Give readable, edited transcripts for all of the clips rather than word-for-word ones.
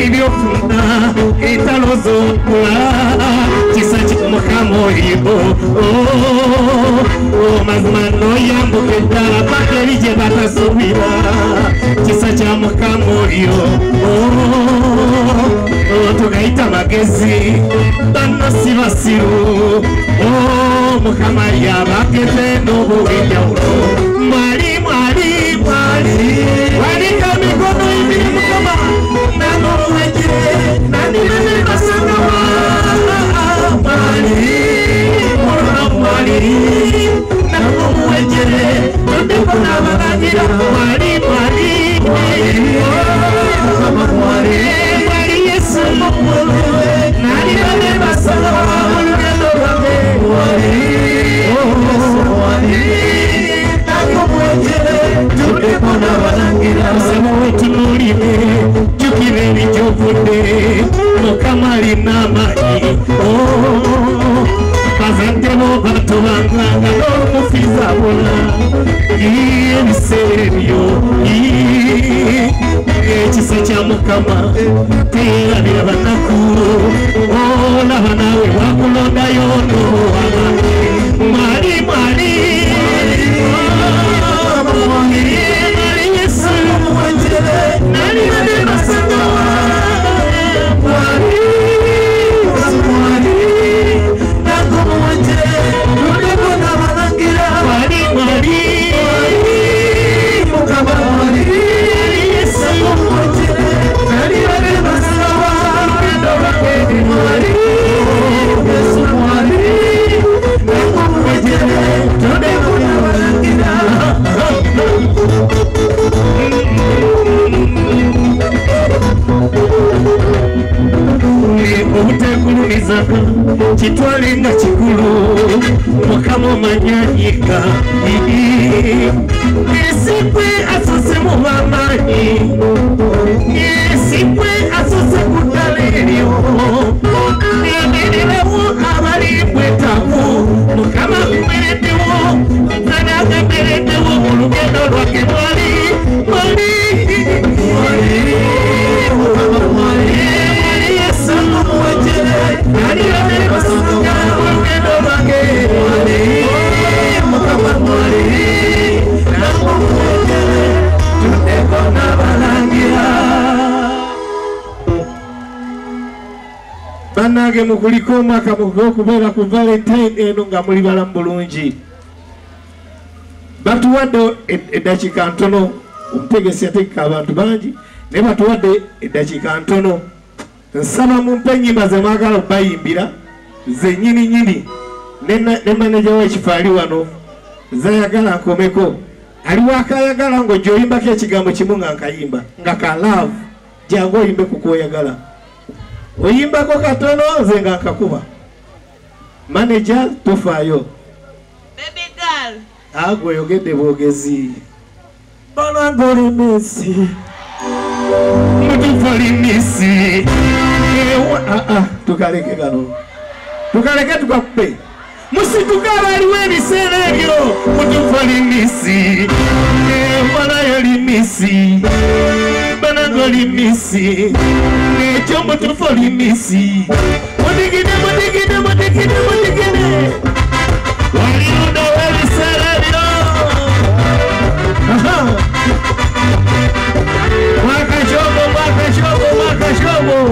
Ibyofunda italozokula kisachi mukamoyibo mazmano yambukeda bakerije batasubira kisachi mukamoyo tugaita magezi banasibasiru mukamariya bakete nobuya mari kamikono ibiri mukama nano wejire nani basanga mari nano wejire ndikona barangira mari Yesu nani basanga Jukireni jovude Mukamari namani Pazante mo batu wanganga Mufiza wala Ibiserio Chisa cha mukama Tera bila banakuru Ola hanawe wakulonda yono Mari Chitwalenga chikulu mukamo manyanyika Yesikwe asose mubamani Yesikwe asose kutalelio Nemerewo abali mwetaku mukama mmeretewo Nanaga mmeretewo mulugendo lwake mwali Yesu mwejere Banage mukuliko mwaka mugokubera ku Valentine eno nga muli balambulungi batuwadde eddakiika ntono omutegesi yategeka abantu bangi ne batuwadde eddakiika ntono nsaba mumpe ennyimba ze mwagala okubayimbira ze nyini ne manager w'ekifo ali wano zayagala nkomeko aliwo akayagala ng'ojoyimbako ekigambo kimu nga nkayimba nga ka love jangu oyimbe ku kwoyagala oyimbako katono nze nga nkakuba manager tofaayo baby girl agwe oyogedde bwogezi banagole mesi mutufali misi tukaleke gano tukaleke tukakupe musitukala aliwo ebiseera ebyo mutufali misi wanayo limisi banango limisi ekyo mutufali misi mudigide waliruda webiseera ebyo Mwakashobo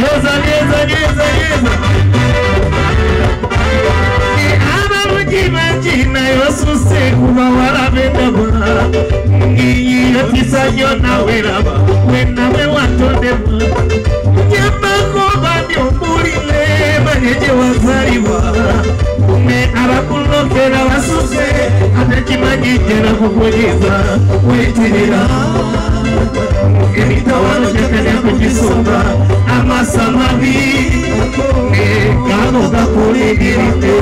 Yeza Ama mujimajina yosuse kuba warabedaba Ngiyi yotisanyo na weraba Wenawe watondeba Nyambako bandi omurile Manyeje wazariwa Me arakulokera wasuse Anekimanyijera kukujiza Wetirira Emitawano jakanya kujisonga Amasamabi Gano gakuligirite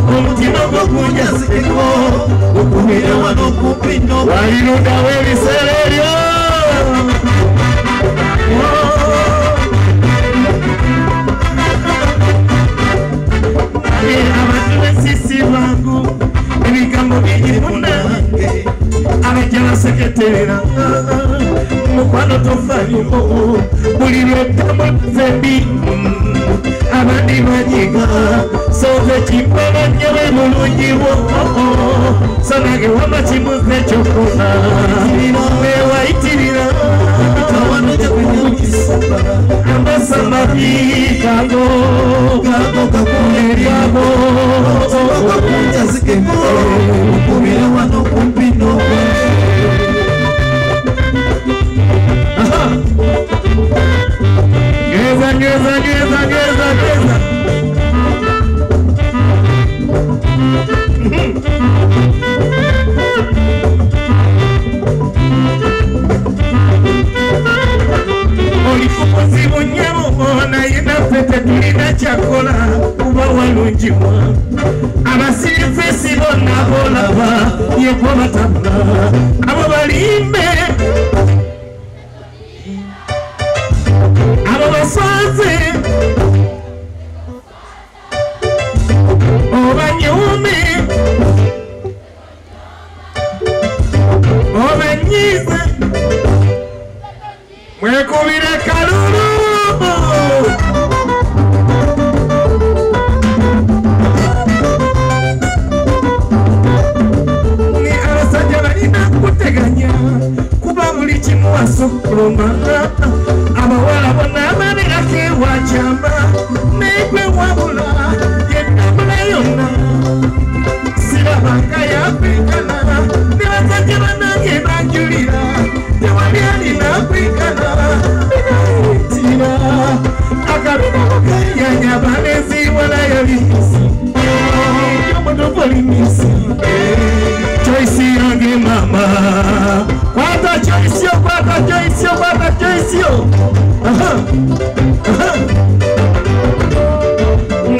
Omutima gokujaziko Ukumire wano kupino Waliruda webisererio Abantu besisi bangu Ebigambo bigi munange seketerera mukwano tofalimo buli lweddamu fembi abandi banyiga sove kimbala nyewe mulungi wo sanage wama kimuze kyokona newayitirira kawanojja kunyamisa ambasama bikago kakuleryago kakunjazikemo okubira wano kumpino Geza. Olifuzi munyamo na ina fete tulina chakola kuba walunjimwa abasirifesi bonna bolaba yekwa batabula abo balimbe abo basaze obanyume obanyize mwekubire kalulu ni abasajja balina kuteganya kuba buli kimu wasokuluma abawala bonna ababeerako ewakyamba negwe wabula yennamula yonna sirabanga yakwekana ne basajja banange banjulira tewali alina kwekana binayitira akabina mukayanya baneziwalayo limisi yomotopolimisi choisi yange mama kwata choisio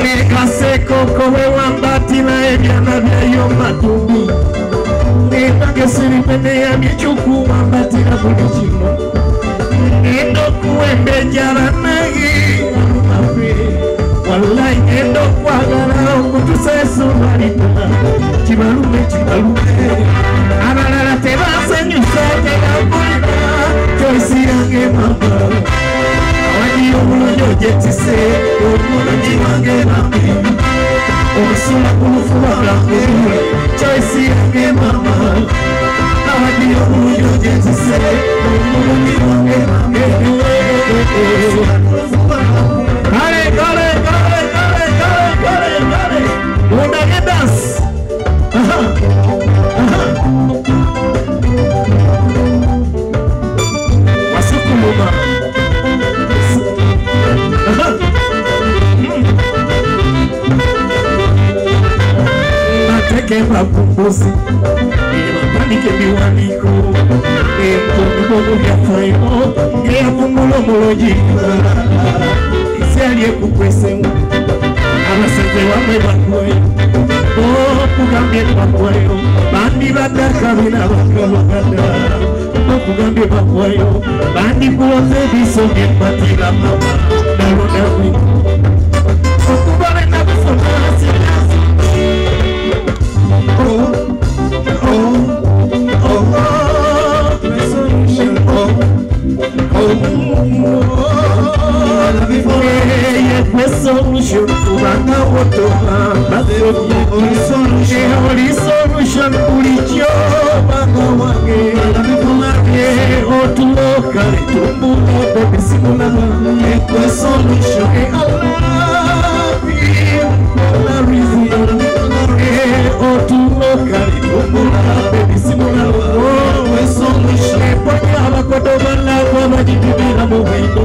nekaseko wambatila ebyana byayo matumbi nebagesiripene yamyecuku wambatila buli kino endokuwembejala nagi alumafe wallahi endokwagala okutusesumalita kibalume abalala tebasenyusa tegambulira choisi yange mama awadi obulungi ojetise obulungi wange bambi obusula kulufuba bwange choisi yange mama awadi obulungi ojetise obulungi wange bambi kale mundage dance wasukuluma nateke mapumbuzi ebapandike biwaniko empungubogo byafayo ngeyapumulo mulojika isyaliekukwesemu abasaze wamwe bakwayo okugambye bakwayo bandi badakabina bakalogada okugambye bakwayo bandi kuloza ebiso byembatira mama nalondawe okubale nakufuna sinazi solution kubanga wotoka oli solution kulicho banga wange otuloka letumbula bebisimulaba ekwe solution otuloka letumbula bebisimulaba eponya abakodobalako abajitibira mu bwendo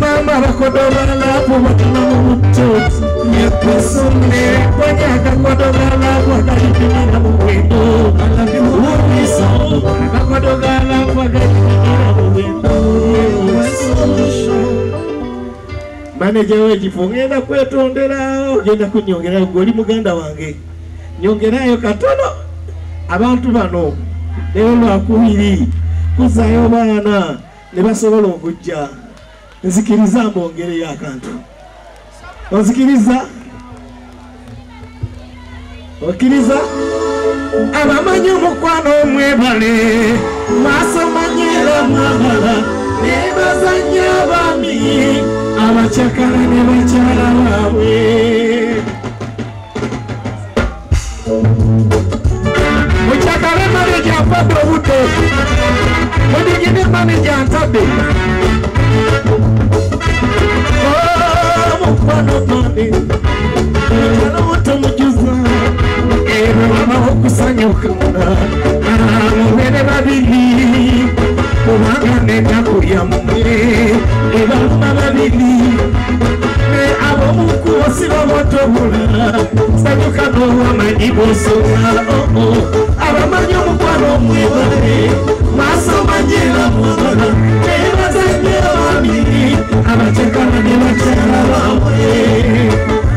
mama bakodobalako batuna mu butozi eponya akakodobalako akajitibira mu bwendo akakodobalako akajitibira mu bwendo manager w'ekifo ngenda kwetonderawo genda kunyongerayo goli muganda wange nyongerayo katono abantu bano lero lwakubiri kuzayo baana ne basobola okujja nzikiriza mbongereyo akantu onzikiriza okiriza abamanyi omukwano mwebale mwasomanyira mwamala ne bazanya abaami abacakala ne bakyala baabwe mukyakale maneja afadde obudde mudigine maneja ntadde omukwano mane mukyala mutomujuza ero abaho okusanyukana mubere babiri kubanga nennaku yammwe ebaluma babiri ne ab'omukuwasira botobula sanyuka n'owamanyi bosoma abamanyi omukwano omwebale masomanyera mwabala ne bazanye babiri abacakala ne bakyala baabwe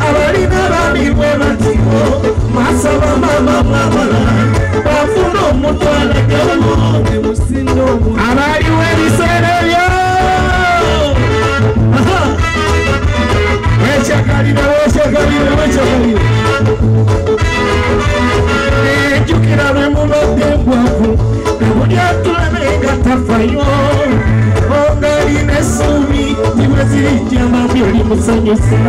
abalina baami bwe batiko masaba mama mwabala bafuna omutwala gabo abaliwo ebiseera ebyo weekyakalira enjukira lwe mubadde mbwavu nabuli atulabenga tafayo ongalina essuubi nibwe zirijjama byoli musanyusa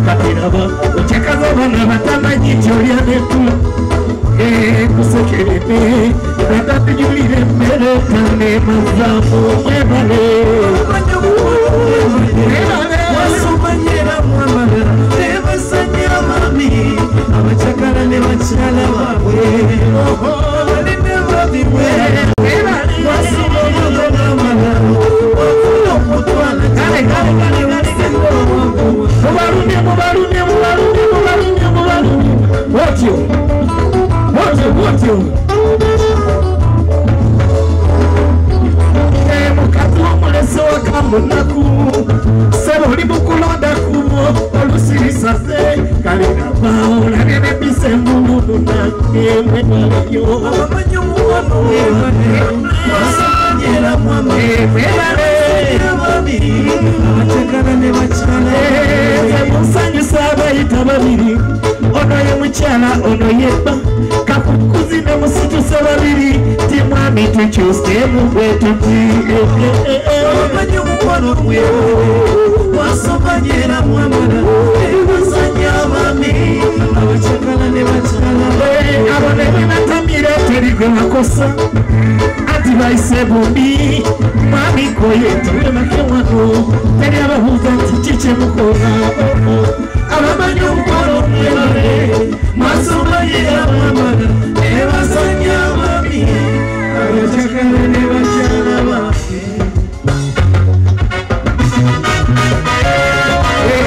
katiraba okyakaza bana batamanyi tyolya netula kusekereme natatujulire emmere tane mazaamu mwebale wasomanyera mwamala ne basanyira mami abacakala ne bakyala baabwe baline babimwe wasomanyera mwamala wafuna omutwala mubalumye otyo mukati w'omulese wakamunaku sebo oli mukulonda kubo olusirisaze kalinabao olabye nebisa embululu nange mwebaleyo abamanyi omukwano wasomanyera mwebale abacakala ne bakyala musanyusa abayita babiri ono ye mukyala ono yebba kakukuzi ne musitusa babiri ti mwami tukyusemu bwe tuti abamanyi omukwano gwebo wasomanyera mwamala ebazanya abaami abacakala ne bakyala abo ne bebatamire teri gwe bakosa anti bayise bombi mwami koye tulebake wano teri ababuuza nti kikyemukola abamanyi omukwano mwebale mwasomanyera mwamala ebazanya abaami abacakala ne bakyala baabwe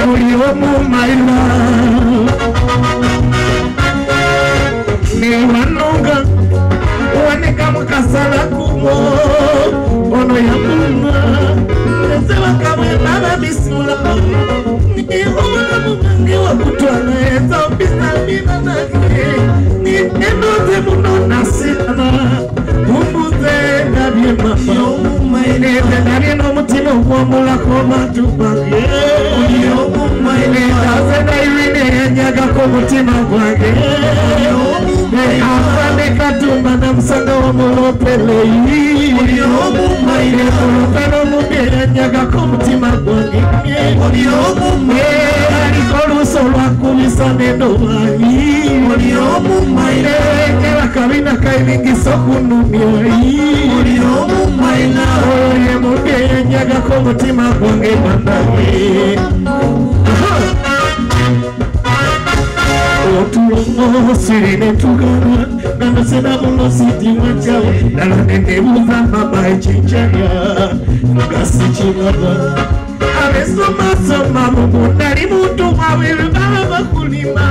buli omu maila newanonga waneka mukasala kumo ono yamuna ezebakamwe baba bisula niobulamumange wakutwana ezambisabina nake ninenoze muno nasikana umbuze ndabye mama neze ndabye n'omutima ogwomulako bantu bange neze nairine yanyagako omutima gwange afane katumba namusanga womulopeleyi olupe n'omubi eyanyagako omutima gwange aliko oluuso lwakubisa nendobayi kabina kaibingisa okunumyayi oyo ye mubi eyanyagako omutima gwange bandawe otulomo sirine tugana nanosena muno sitima kyawe dala nenebuuza mama ekinjanya ngasikibaba abesomasoma mubunali muntu wawe baba bakulima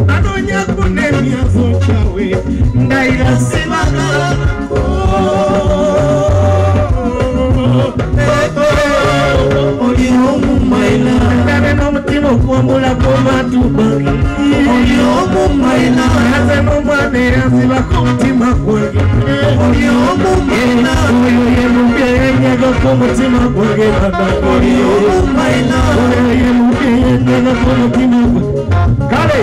banonyako nemyazo kyawe ndayira sibagalako oli omumaila ndabe n'omutima okuwambulako bantu bange oli omumaila aze n'omwana eyazibako omutima gwange oli omumaila oyo ye mubi eyenyagako omutima gwange baba oli omumaila oyo ye mubi eyenyagako omutima gwange kale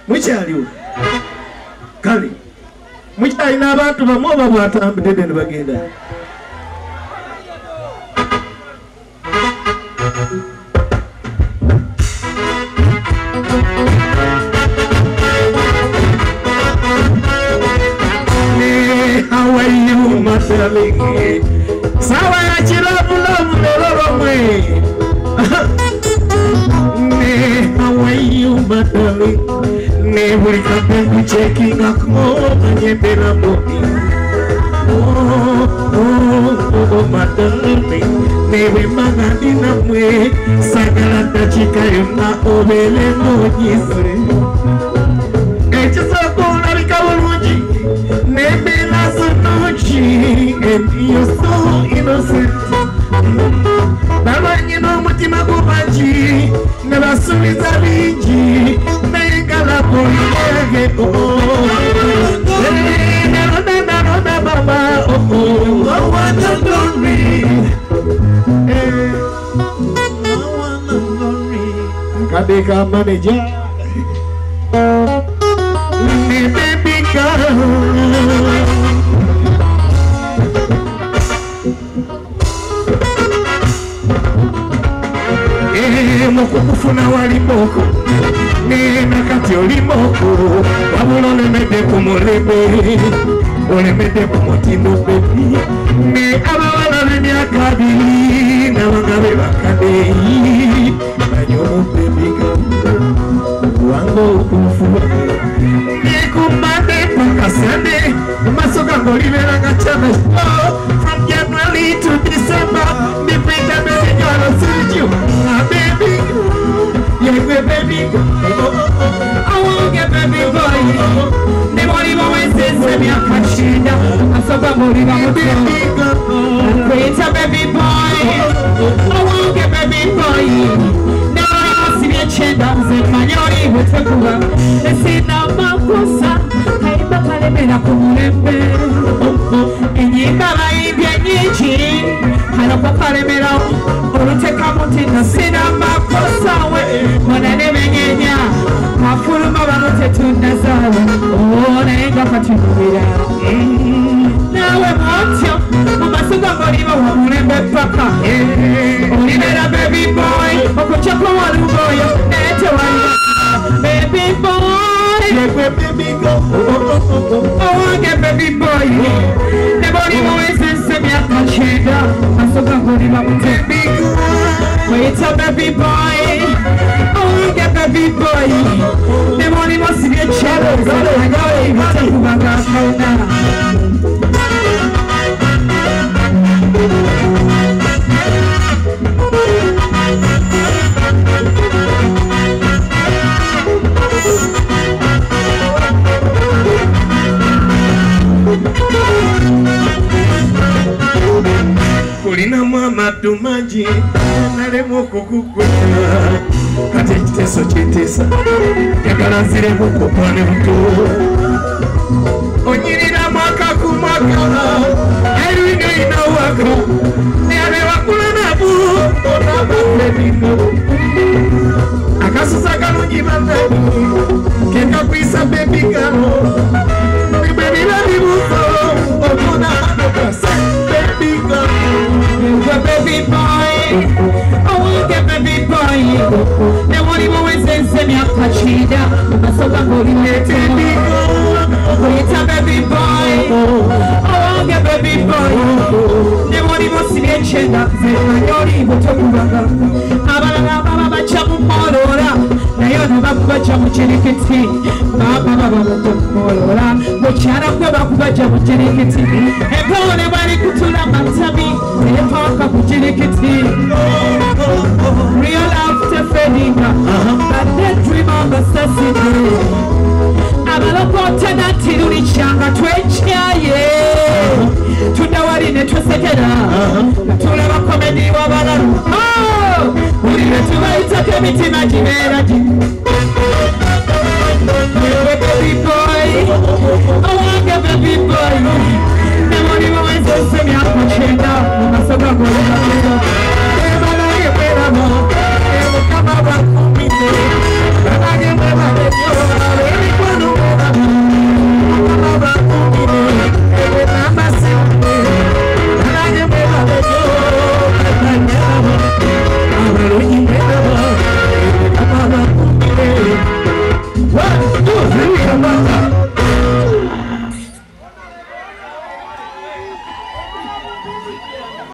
mukyaliwo kale mukyalina abantu bamu oba bwatambudde ne bagenda how are you my darling sawa ya chirabu loromwe how are you my darling ne buli kapengu checking akmo anyembera moni oh my darling ne we magandi namwe sagala tachika yona obele monyisre echiso kona bikabulungi nebela sonochi and you're so innocent Nabanyi no mutima kubanji Nabasuliza binji Nengala poyege Naroda baba I wanna glory Kadeka manager Baby girl Mokufuna walimoko Nena kati olimoko Wabula olemede kumulebe Olemede kumutindo bebi Ne abawala bemyaka abiri Nabangabe bakadeyi Banyono bebi Wango kufuwa Nekumande pakasande Masoka ngolibera ngachana From January to December Nipita bebe nyolo siju Baby, yeah, baby, I won't get baby boy. They won't even waste this baby. I'm catching up. I'm so bad, I'm baby. Create a baby boy. I won't get baby boy. Now I must be a change. I'm saying, my yoni with the cooler. They say now, Makosa. I am a palamena kumembe. And you got a Yaji. I don't pop palamena. Take a mountain to sit on my person when I never get ya. I full of my to Nazar. Oh, I ain't got to do it. Now I want you. I'm a somebody who will never fuck up. Only that a baby boy. I could chop one boy. That's a baby boy. Baby go. Oh, I get baby boy. Nobody always says to me, I can't shake up. I'm so good about baby girl. Wait a baby boy. Oh, get baby boy. The money must be a cello. So I go even to my girl Kulina mama tumaji Nalemo kukukweta Kati chiteso chitesa Yakala zile mukupane mtu Onyirina mwaka kumaka Erwine inawaka Niame wakula nabu Onaba plenino Akasusa kalungi mandani Keka kuisa baby gano Baby baby buko Okuna anokasa Baby girl Baby boy I will get baby boy They won't even wait and send me a pachida I'm so going to let baby go Wait a baby boy I will get baby boy They won't even see me a cheddar They don't even talk about Ababa chamu morora Na yono bakuba chamu chelikiti Baba morora Mochara kwa bakuba chamu chelikiti Ebo ne bari kutula matabi Epaka kuchelikiti Real after fading But that dream of necessity Abalokota na tiruri changa twechia Tudawari netwesekera Tula wakomedi wabalaru Uriwe tuwaita kemitima jimera